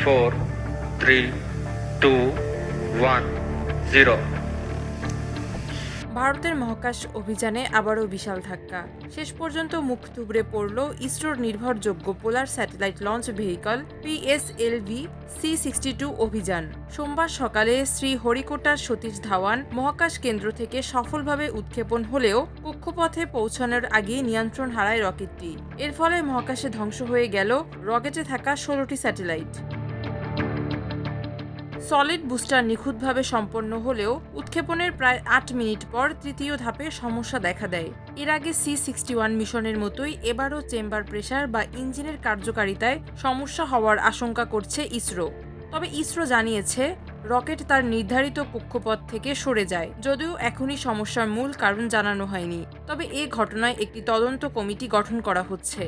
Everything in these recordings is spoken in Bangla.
4, 3, 2, 1, 0. ভারতের মহাকাশ অভিযানে আবারও বিশাল ধাক্কা। শেষ পর্যন্ত মুখ থুবড়ে পড়ল ইসরোর নির্ভরযোগ্য polar satellite launch vehicle PSLV-C62 অভিযান। সোমবার সকালে শ্রীহরিকোটার সতীশ ধাওয়ান মহাকাশ কেন্দ্র থেকে সফলভাবে উৎক্ষেপণ হলেও কক্ষপথে পৌঁছানোর আগে নিয়ন্ত্রণ হারায় রকেটটি। এর ফলে মহাকাশে ধ্বংস হয়ে গেল রকেটে থাকা 16টি স্যাটেলাইট। সলিড বুস্টার নিখুঁতভাবে সম্পন্ন হলেও উৎক্ষেপণের প্রায় 8 মিনিট পর তৃতীয় ধাপে সমস্যা দেখা দেয়। এর আগে C61 মিশনের মতোই এবারও চেম্বার প্রেসার বা ইঞ্জিনের কার্যকারিতায় সমস্যা হওয়ার আশঙ্কা করছে ইসরো। তবে ইসরো জানিয়েছে রকেট তার নির্ধারিত কক্ষপথ থেকে সরে যায়, যদিও এখনই সমস্যার মূল কারণ জানানো হয়নি। তবে এ ঘটনায় একটি তদন্ত কমিটি গঠন করা হচ্ছে।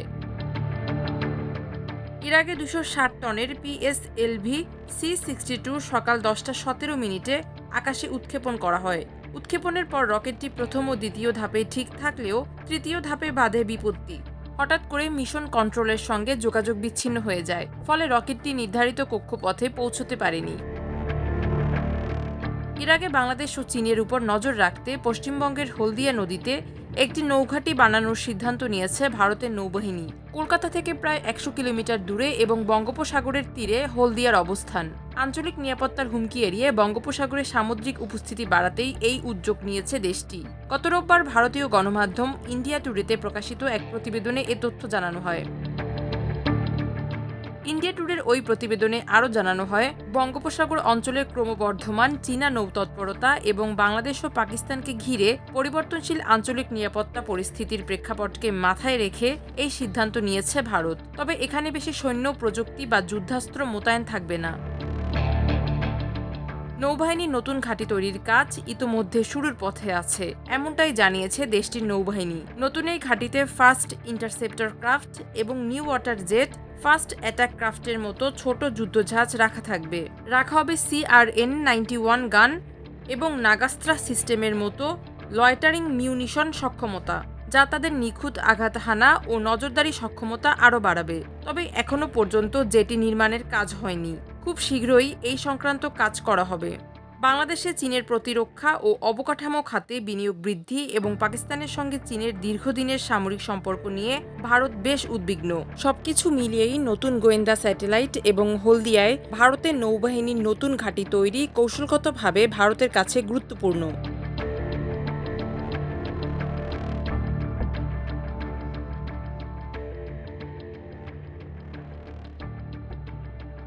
এর আগে 260 টনের PSLV-C62 সকাল 10:17 আকাশে উৎক্ষেপণ করা হয়। উৎক্ষেপণের পর রকেটটি প্রথম ও দ্বিতীয় ধাপে ঠিক থাকলেও তৃতীয় ধাপে বাধে বিপত্তি। হঠাৎ করে মিশন কন্ট্রোলের সঙ্গে যোগাযোগ বিচ্ছিন্ন হয়ে যায়, ফলে রকেটটি নির্ধারিত কক্ষপথে পৌঁছতে পারেনি। এর আগে বাংলাদেশ ও চীনের উপর নজর রাখতে পশ্চিমবঙ্গের হলদিয়া নদীতে একটি নৌঘাঁটি বানানোর সিদ্ধান্ত নিয়েছে ভারতের নৌবাহিনী। কলকাতা থেকে প্রায় 100 কিলোমিটার দূরে এবং বঙ্গোপসাগরের তীরে হলদিয়ার অবস্থান। আঞ্চলিক নিরাপত্তার হুমকি এড়িয়ে বঙ্গোপসাগরে সামুদ্রিক উপস্থিতি বাড়াতেই এই উদ্যোগ নিয়েছে দেশটি। গত রোববার ভারতীয় গণমাধ্যম ইন্ডিয়া টুডেতে প্রকাশিত এক প্রতিবেদনে এ তথ্য জানানো হয়। ইন্ডিয়া টুডের ওই প্রতিবেদনে আরও জানানো হয়, বঙ্গোপসাগর অঞ্চলের ক্রমবর্ধমান চীনা নৌতৎপরতা এবং বাংলাদেশ ও পাকিস্তানকে ঘিরে পরিবর্তনশীল আঞ্চলিক নিরাপত্তা পরিস্থিতির প্রেক্ষাপটকে মাথায় রেখে এই সিদ্ধান্ত নিয়েছে ভারত। তবে এখানে বেশি সৈন্য প্রযুক্তি বা যুদ্ধাস্ত্র মোতায়েন থাকবে না। নৌবাহিনীর নতুন ঘাঁটি তৈরির কাজ ইতোমধ্যে শুরুর পথে আছে, এমনটাই জানিয়েছে দেশটির নৌবাহিনী। নতুন এই ঘাঁটিতে ফার্স্ট ইন্টারসেপ্টর ক্রাফট এবং new water jet first attack ক্রাফটের মতো ছোট যুদ্ধজাহাজ রাখা হবে CRN-91 গান এবং নাগাস্ত্রা সিস্টেমের মতো লয়টারিং মিউনিশন সক্ষমতা, যা তাদের নিখুঁত আঘাত হানা ও নজরদারি সক্ষমতা আরও বাড়াবে। তবে এখনও পর্যন্ত জেটি নির্মাণের কাজ হয়নি। খুব শীঘ্রই এই সংক্রান্ত কাজ করা হবে। বাংলাদেশে চীনের প্রতিরক্ষা ও অবকাঠামো খাতে বিনিয়োগ বৃদ্ধি এবং পাকিস্তানের সঙ্গে চীনের দীর্ঘদিনের সামরিক সম্পর্ক নিয়ে ভারত বেশ উদ্বিগ্ন। সবকিছু মিলিয়েই নতুন গোয়েন্দা স্যাটেলাইট এবং হলদিয়ায় ভারতের নৌবাহিনীর নতুন ঘাঁটি তৈরি কৌশলগতভাবে ভারতের কাছে গুরুত্বপূর্ণ।